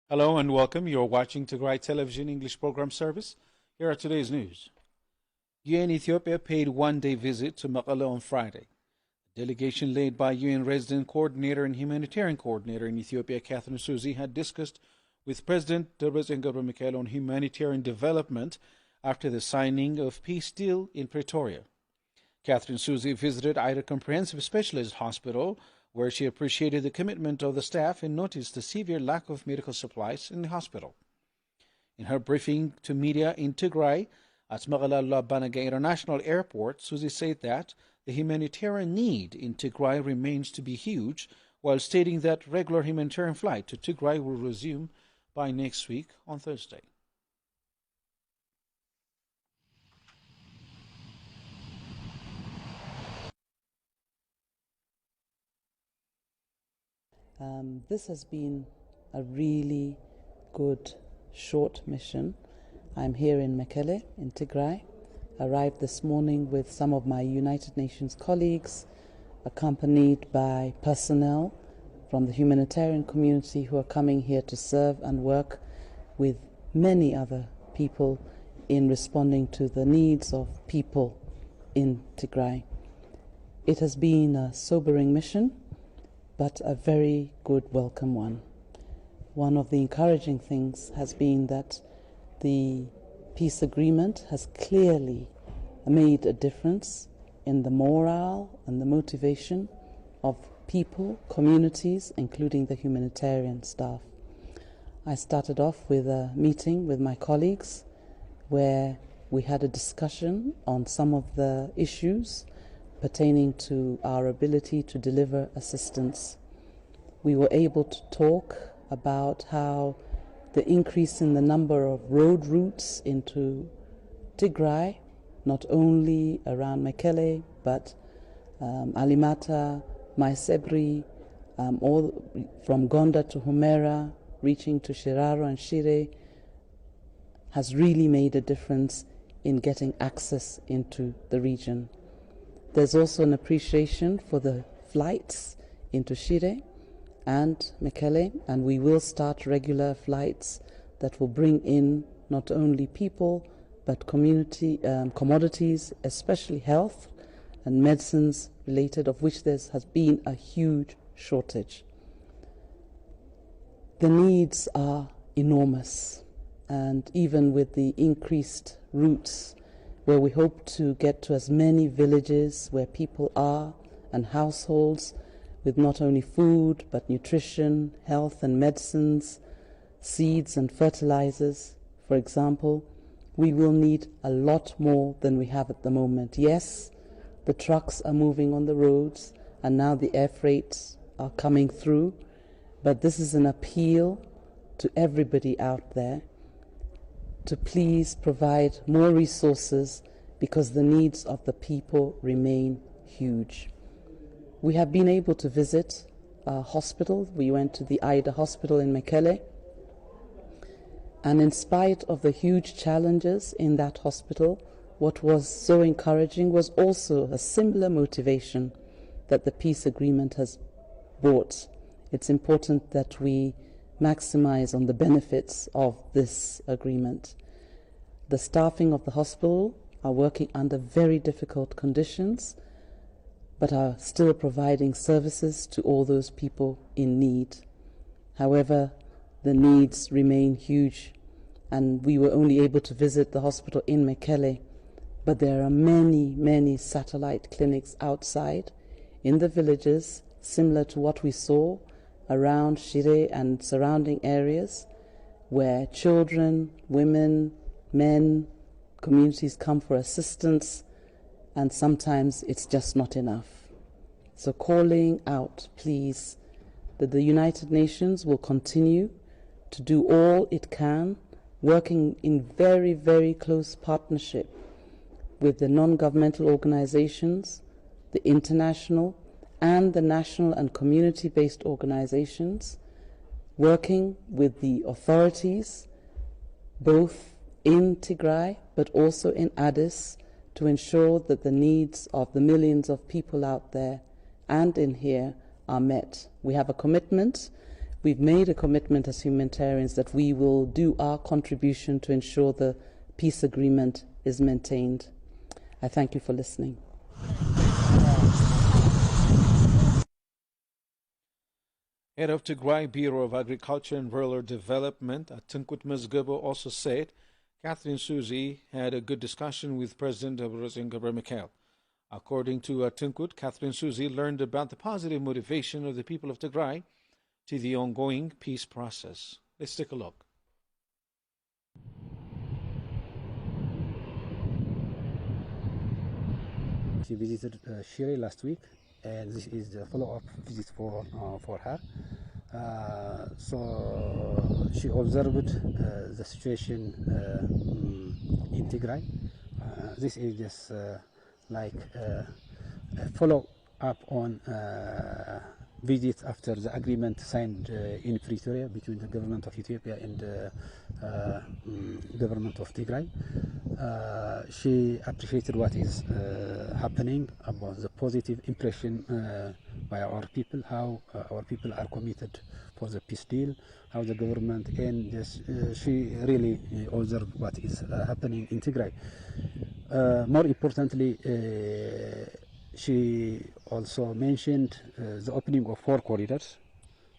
Hello and welcome. You're watching Tigrai Television English Program Service. Here are today's news. UN Ethiopia paid one-day visit to Mekelle on Friday. A delegation led by UN Resident Coordinator and Humanitarian Coordinator in Ethiopia, Catherine Susi, had discussed with President Debretsion Gebremichael on humanitarian development after the signing of peace deal in Pretoria. Catherine Susi visited Ida Comprehensive Specialist Hospital, where she appreciated the commitment of the staff and noticed the severe lack of medical supplies in the hospital. In her briefing to media in Tigray at Mekelle Banage International Airport, Susi said that the humanitarian need in Tigray remains to be huge, while stating that regular humanitarian flight to Tigray will resume by next week on Thursday. This has been a really good short mission. I'm here in Mekelle, in Tigray. Arrived this morning with some of my United Nations colleagues, accompanied by personnel from the humanitarian community who are coming here to serve and work with many other people in responding to the needs of people in Tigray. It has been a sobering mission, but a very good welcome one. One of the encouraging things has been that the peace agreement has clearly made a difference in the morale and the motivation of people, communities, including the humanitarian staff. I started off with a meeting with my colleagues where we had a discussion on some of the issues pertaining to our ability to deliver assistance. We were able to talk about how the increase in the number of road routes into Tigray, not only around Mekelle, but Alimata, Maisebri, all from Gonda to Humera, reaching to Shiraro and Shire, has really made a difference in getting access into the region. There's also an appreciation for the flights into Shire and Mekelle, and we will start regular flights that will bring in not only people but community commodities, especially health and medicines related, of which there has been a huge shortage. The needs are enormous, and even with the increased routes, where we hope to get to as many villages where people are and households with not only food but nutrition, health and medicines, seeds and fertilizers, for example, we will need a lot more than we have at the moment. Yes, the trucks are moving on the roads and now the air freights are coming through, but this is an appeal to everybody out there to please provide more resources because the needs of the people remain huge. We have been able to visit a hospital. We went to the Ida Hospital in Mekelle, and in spite of the huge challenges in that hospital, what was so encouraging was also a similar motivation that the peace agreement has brought. It's important that we maximize on the benefits of this agreement. The staffing of the hospital are working under very difficult conditions, but are still providing services to all those people in need. However, the needs remain huge, and we were only able to visit the hospital in Mekelle, but there are many, many satellite clinics outside in the villages, similar to what we saw around Shire and surrounding areas, where children, women, men, communities come for assistance, and sometimes it's just not enough. So calling out, please, that the United Nations will continue to do all it can, working in very, very close partnership with the non-governmental organizations, the international and the national and community-based organizations, working with the authorities, both in Tigray but also in Addis, to ensure that the needs of the millions of people out there and in here are met. We have a commitment we've made a commitment as humanitarians that we will do our contribution to ensure the peace agreement is maintained. I thank you for listening. Head of Tigray Bureau of Agriculture and Rural Development, Atinkut Mezgebo, also said Catherine Suzy had a good discussion with President Gabriel Mikhail. According to Atinkut, Catherine Suzy learned about the positive motivation of the people of Tigray to the ongoing peace process. Let's take a look. She visited Shire last week, and this is the follow-up visit for her. So she observed the situation in Tigray. This is just like a follow-up on visits after the agreement signed in Pretoria between the government of Ethiopia and the government of Tigray. She appreciated what is happening, about the positive impression by our people, how our people are committed for the peace deal, how the government, and she really observed what is happening in Tigray. More importantly, she also mentioned the opening of 4 corridors.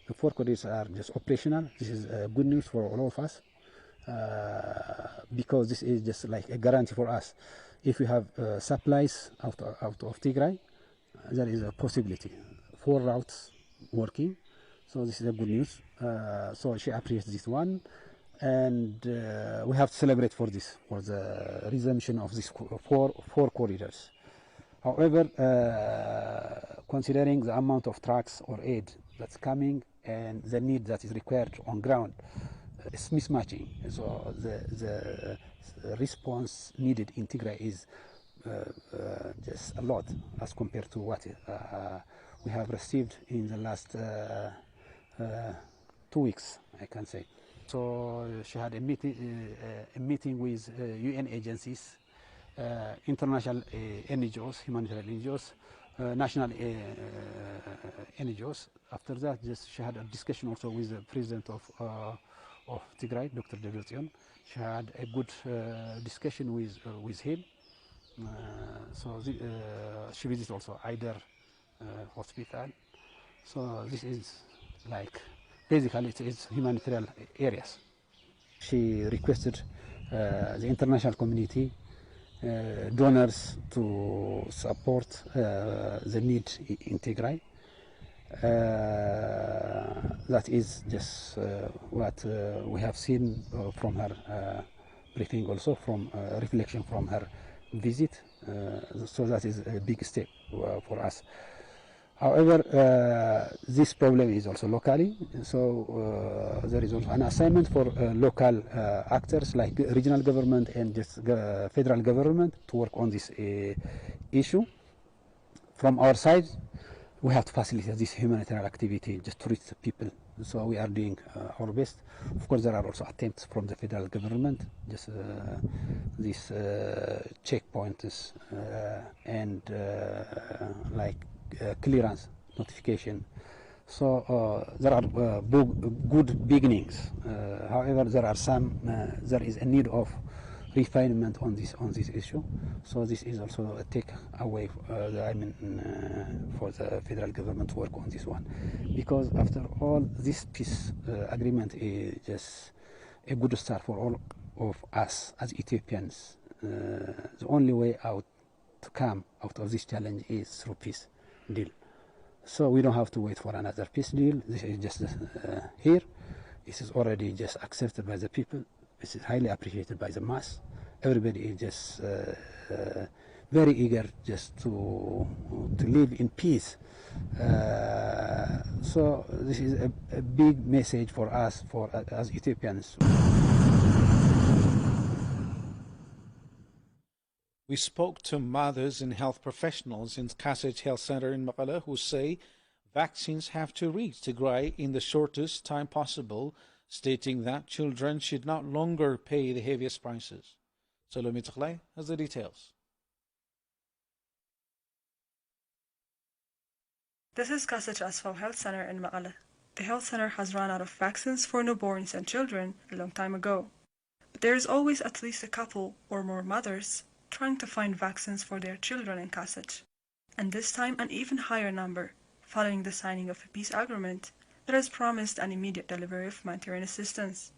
The 4 corridors are just operational. This is good news for all of us. Because this is just like a guarantee for us. If we have supplies out of Tigray, there is a possibility. 4 routes working, so this is a good news. So she appreciates this one, and we have to celebrate for this, for the resumption of these four corridors. However, considering the amount of trucks or aid that's coming and the need that is required on ground, it's mismatching. So the response needed in Tigray is just a lot as compared to what we have received in the last 2 weeks, I can say. So she had a meeting with UN agencies, international NGOs, humanitarian NGOs, national NGOs. After that, she had a discussion also with the president of Tigray, Dr. Debretsion. She had a good discussion with him. She visited also Aider hospital. So this is like, basically it's humanitarian areas. She requested the international community, donors to support the need in Tigray. That is just what we have seen from her briefing, also from reflection from her visit. So that is a big step for us. However, this problem is also locally, so there is also an assignment for local actors like regional government and just federal government to work on this issue. From our side, we have to facilitate this humanitarian activity just to reach the people. So we are doing our best. Of course, there are also attempts from the federal government, just these checkpoints and like clearance notification. So there are good beginnings. However, there is a need of refinement on this issue. So this is also a takeaway for the federal government to work on this one, because after all, this peace agreement is just a good start for all of us as Ethiopians. The only way out to come out of this challenge is through peace deal. So we don't have to wait for another peace deal. This is just here. This is already just accepted by the people. This is highly appreciated by the mass. Everybody is just very eager just to live in peace. So this is a big message for us, as Ethiopians. We spoke to mothers and health professionals in Kasich Health Center in Mekelle who say vaccines have to reach Tigray in the shortest time possible, stating that children should not longer pay the heaviest prices. Salome Tigrai has the details. This is Kasich Asfaw Health Center in Mekelle. the health center has run out of vaccines for newborns and children a long time ago. But there is always at least a couple or more mothers trying to find vaccines for their children in Kasach, and this time an even higher number, following the signing of a peace agreement that has promised an immediate delivery of humanitarian assistance.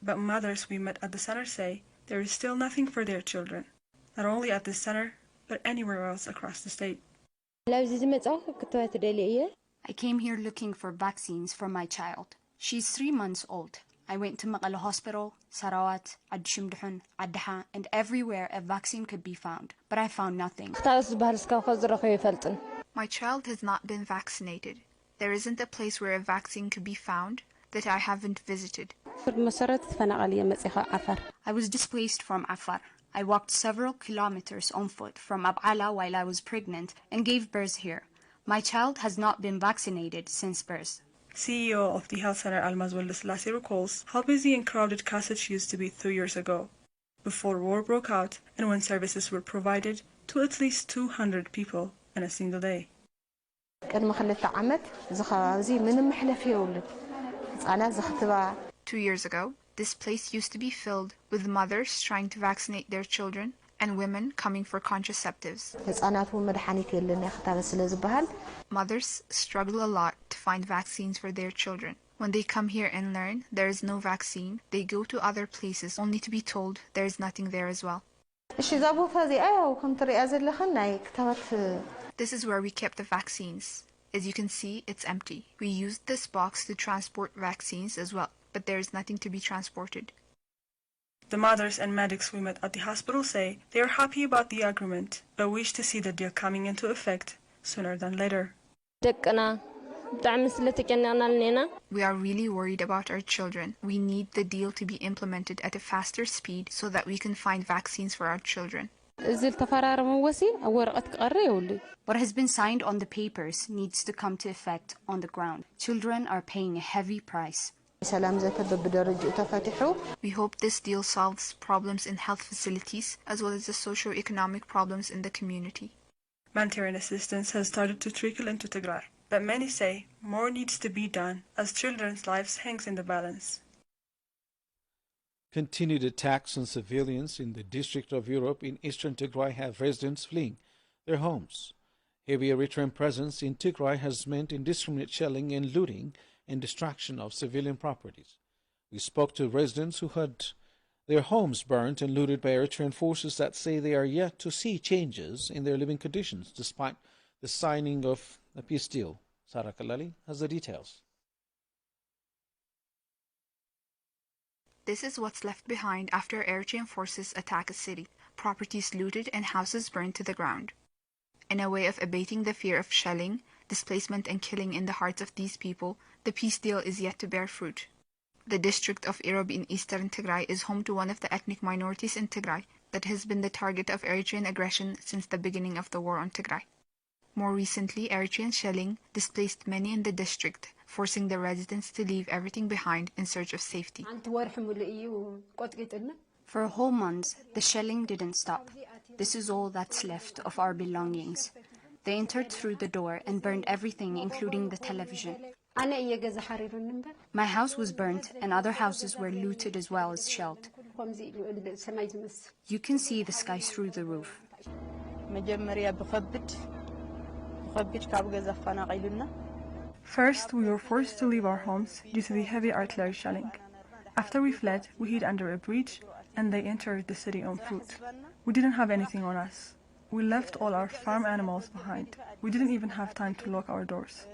But mothers we met at the center say there is still nothing for their children, not only at this center, but anywhere else across the state. I came here looking for vaccines for my child. She's 3 months old. I went to Maqala Hospital, Sarawat, Adshimdhun, Adha, and everywhere a vaccine could be found, but I found nothing. My child has not been vaccinated. There isn't a place where a vaccine could be found that I haven't visited. I was displaced from Afar. I walked several kilometers on foot from Ab'ala while I was pregnant and gave birth here. My child has not been vaccinated since birth. CEO of the health center Almaz Selassie recalls how busy and crowded Kasach used to be 2 years ago, before war broke out and when services were provided to at least 200 people in a single day. 2 years ago, this place used to be filled with mothers trying to vaccinate their children and women coming for contraceptives. Mothers struggle a lot to find vaccines for their children. When they come here and learn there is no vaccine, they go to other places only to be told there is nothing there as well. This is where we kept the vaccines. As you can see, it's empty. We used this box to transport vaccines as well, but there is nothing to be transported. The mothers and medics we met at the hospital say they are happy about the agreement, but wish to see the deal coming into effect sooner than later. We are really worried about our children. We need the deal to be implemented at a faster speed so that we can find vaccines for our children. What has been signed on the papers needs to come to effect on the ground. Children are paying a heavy price. We hope this deal solves problems in health facilities as well as the socio-economic problems in the community. Humanitarian assistance has started to trickle into Tigray, but many say more needs to be done as children's lives hangs in the balance. Continued attacks on civilians in the district of Europe in eastern Tigray have residents fleeing their homes. Heavy Eritrean presence in Tigray has meant indiscriminate shelling and looting and destruction of civilian properties. We spoke to residents who had their homes burnt and looted by Eritrean forces that say they are yet to see changes in their living conditions despite the signing of a peace deal. Sarah Kalali has the details. This is what's left behind after Eritrean forces attack a city, properties looted and houses burned to the ground. In a way of abating the fear of shelling, displacement and killing in the hearts of these people, the peace deal is yet to bear fruit. The district of Irob in eastern Tigray is home to one of the ethnic minorities in Tigray that has been the target of Eritrean aggression since the beginning of the war on Tigray. More recently, Eritrean shelling displaced many in the district, forcing the residents to leave everything behind in search of safety. For a whole month, the shelling didn't stop. This is all that's left of our belongings. They entered through the door and burned everything, including the television. My house was burnt and other houses were looted as well as shelled. You can see the sky through the roof. First, we were forced to leave our homes due to the heavy artillery shelling. After we fled, we hid under a bridge and they entered the city on foot. We didn't have anything on us. We left all our farm animals behind. We didn't even have time to lock our doors.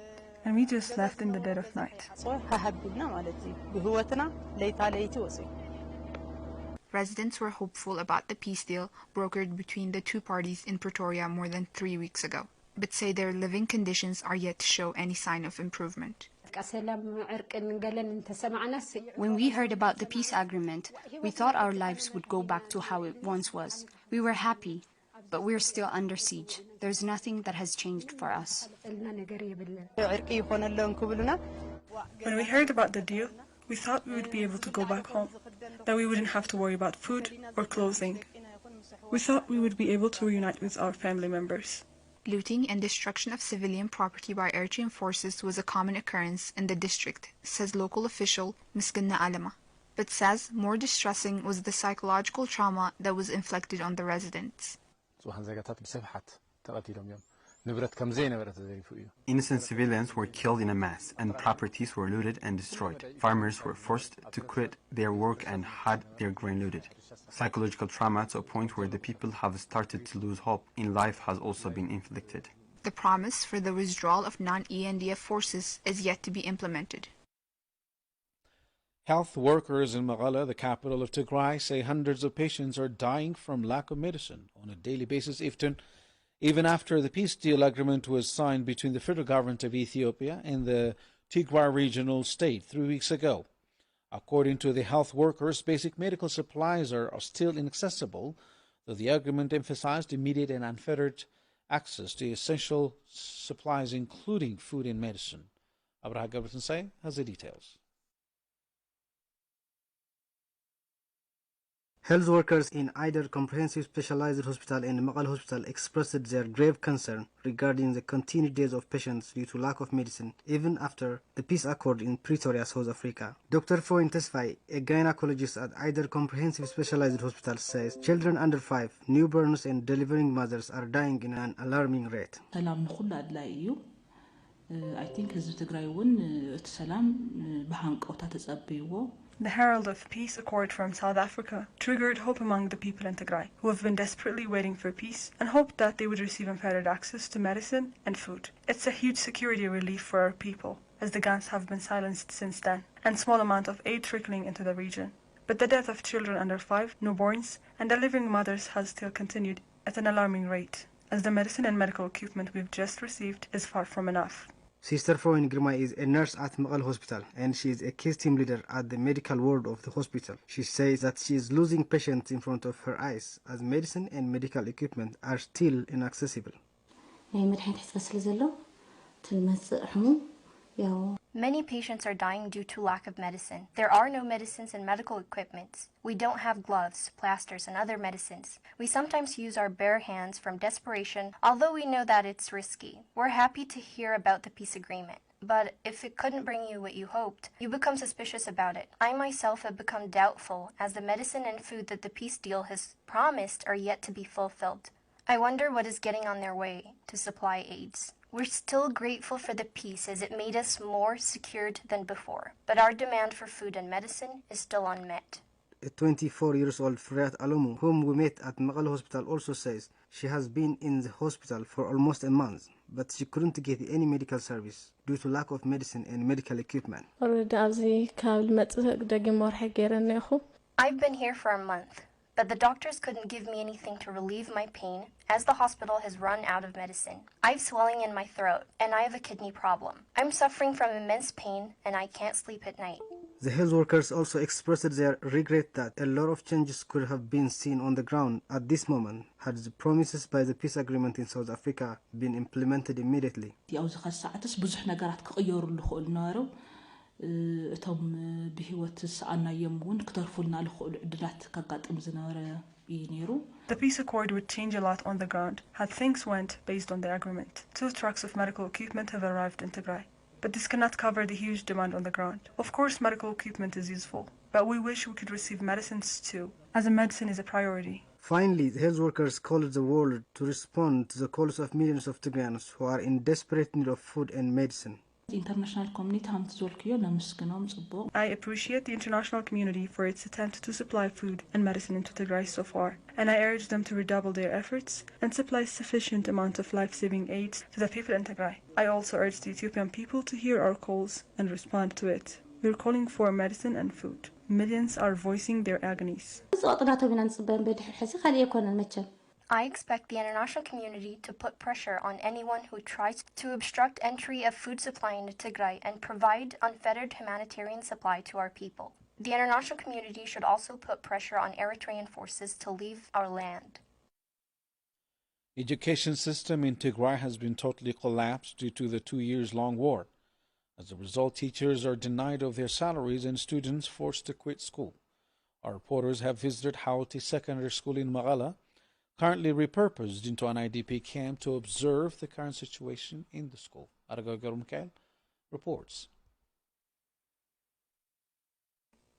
And we just left in the dead of night. Residents were hopeful about the peace deal brokered between the two parties in Pretoria more than 3 weeks ago, but say their living conditions are yet to show any sign of improvement. When we heard about the peace agreement, we thought our lives would go back to how it once was. We were happy, but we're still under siege. There's nothing that has changed for us. When we heard about the deal, we thought we would be able to go back home, that we wouldn't have to worry about food or clothing. We thought we would be able to reunite with our family members. Looting and destruction of civilian property by Eritrean forces was a common occurrence in the district, says local official Miskinna Alama, but says more distressing was the psychological trauma that was inflicted on the residents. Innocent civilians were killed in a mass, and properties were looted and destroyed. Farmers were forced to quit their work and had their grain looted. Psychological trauma to a point where the people have started to lose hope in life has also been inflicted. The promise for the withdrawal of non-ENDF forces is yet to be implemented. Health workers in Magala, the capital of Tigray, say hundreds of patients are dying from lack of medicine on a daily basis, even after the peace deal agreement was signed between the federal government of Ethiopia and the Tigray regional state 3 weeks ago. According to the health workers, basic medical supplies are still inaccessible, though the agreement emphasized immediate and unfettered access to essential supplies, including food and medicine. Abraha Gabriel has the details. Health workers in either Comprehensive Specialized Hospital and Maqal Hospital expressed their grave concern regarding the continued deaths of patients due to lack of medicine, even after the peace accord in Pretoria, South Africa. Dr. Foin Tesfai, a gynecologist at either Comprehensive Specialized Hospital, says children under 5, newborns and delivering mothers are dying in an alarming rate. I think ህዝቢ ትግራይ እውን እቲ ሰላም ብሃንቀውታ ተጸብይዎ. The herald of peace accord from South Africa triggered hope among the people in Tigray, who have been desperately waiting for peace and hoped that they would receive unfettered access to medicine and food. It's a huge security relief for our people, as the guns have been silenced since then, and small amount of aid trickling into the region. But the death of children under 5, newborns, and delivering mothers has still continued at an alarming rate, as the medicine and medical equipment we've just received is far from enough. Sister Foin Girma is a nurse at Maqal Hospital and she is a case team leader at the medical ward of the hospital. She says that she is losing patients in front of her eyes as medicine and medical equipment are still inaccessible. Many patients are dying due to lack of medicine. There are no medicines and medical equipment. We don't have gloves, plasters, and other medicines. We sometimes use our bare hands from desperation, although we know that it's risky. We're happy to hear about the peace agreement. But if it couldn't bring you what you hoped, you become suspicious about it. I myself have become doubtful, as the medicine and food that the peace deal has promised are yet to be fulfilled. I wonder what is getting on their way to supply aids. We're still grateful for the peace as it made us more secured than before, but our demand for food and medicine is still unmet. A 24-year-old Friat Alomu, whom we met at Maqal Hospital, also says she has been in the hospital for almost a month, but she couldn't get any medical service due to lack of medicine and medical equipment. I've been here for a month, but the doctors couldn't give me anything to relieve my pain as the hospital has run out of medicine. I have swelling in my throat and I have a kidney problem. I'm suffering from immense pain and I can't sleep at night. The health workers also expressed their regret that a lot of changes could have been seen on the ground at this moment had the promises by the peace agreement in South Africa been implemented immediately. እቶም ብህይወት ሰአናየም እውን ክተርፉልና ልኽእሉ ዕድላት ከጋጥም ዝነበረ እዩ ነይሩ. The peace accord would change a lot on the ground had things went based on the agreement. 2 trucks of medical equipment have arrived in Tigray, but this cannot cover the huge demand on the ground. Of course, medical equipment is useful, but we wish we could receive medicines too, as a medicine is a priority. Finally, the health workers called the world to respond to the calls of millions of Tigrayans who are in desperate need of food and medicine. I appreciate the international community for its attempt to supply food and medicine into Tigray so far, and I urge them to redouble their efforts and supply sufficient amount of life-saving aids to the people in Tigray. I also urge the Ethiopian people to hear our calls and respond to it. We're calling for medicine and food. Millions are voicing their agonies. I expect the international community to put pressure on anyone who tries to obstruct entry of food supply into Tigray and provide unfettered humanitarian supply to our people. The international community should also put pressure on Eritrean forces to leave our land. Education system in Tigray has been totally collapsed due to the 2-year-long war. As a result, teachers are denied of their salaries and students forced to quit school. Our reporters have visited Hawti Secondary School in Magala, currently repurposed into an IDP camp to observe the current situation in the school. Aragagaru Mikhail reports.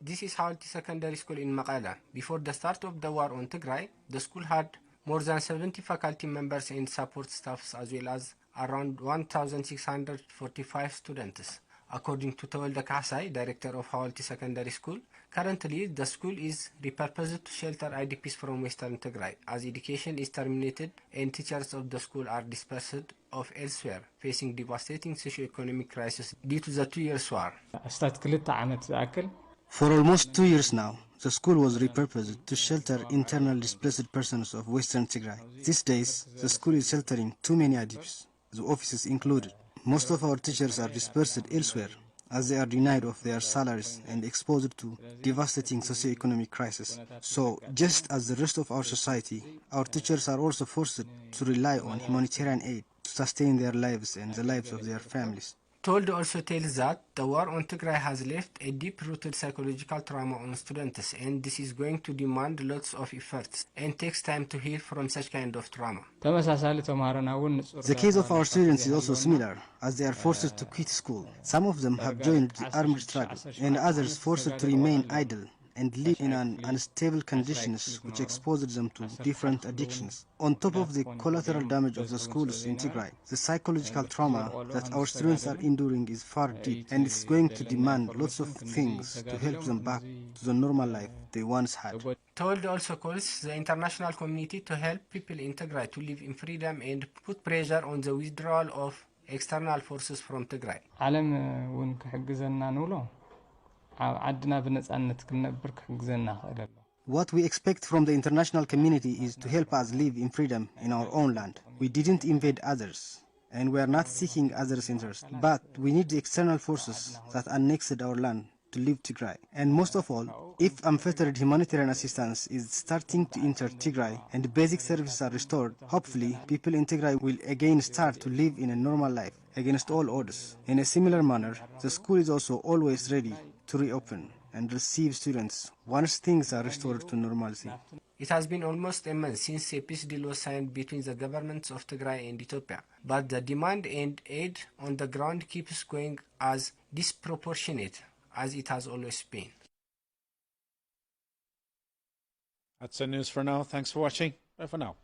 This is Hawalti Secondary School in Maqala. Before the start of the war on Tigray, the school had more than 70 faculty members and support staffs, as well as around 1,645 students. According to Tawalda Kasai, director of Hawalti Secondary School, currently the school is repurposed to shelter IDPs from Western Tigray, as education is terminated and teachers of the school are dispersed off elsewhere, facing devastating socio-economic crisis due to the 2 years war. For almost 2 years now, the school was repurposed to shelter internal displaced persons of Western Tigray. These days, the school is sheltering too many IDPs, the offices included. Most of our teachers are dispersed elsewhere, as they are denied of their salaries and exposed to devastating socio-economic crisis. So, just as the rest of our society, our teachers are also forced to rely on humanitarian aid to sustain their lives and the lives of their families. Told also tells that the war on Tigray has left a deep-rooted psychological trauma on students, and this is going to demand lots of efforts and takes time to heal from such kind of trauma. The case of our students is also similar, as they are forced to quit school. Some of them have joined the armed struggle, and others forced to remain idle and live in unstable conditions which exposes them to different addictions. On top of the collateral damage of the schools in Tigray, the psychological trauma that our students are enduring is far deep, and it's going to demand lots of things to help them back to the normal life they once had. Told also calls the international community to help people in Tigray to live in freedom and put pressure on the withdrawal of external forces from Tigray. What we expect from the international community is to help us live in freedom in our own land. We didn't invade others, and we are not seeking others' interests, but we need the external forces that annexed our land to leave Tigray. And most of all, if unfettered humanitarian assistance is starting to enter Tigray and basic services are restored, hopefully people in Tigray will again start to live in a normal life against all orders. In a similar manner, the school is also always ready to reopen and receive students once things are restored to normalcy. It has been almost a month since a peace deal was signed between the governments of Tigray and Ethiopia, but the demand and aid on the ground keeps going as disproportionate as it has always been. That's the news for now. Thanks for watching. Bye for now.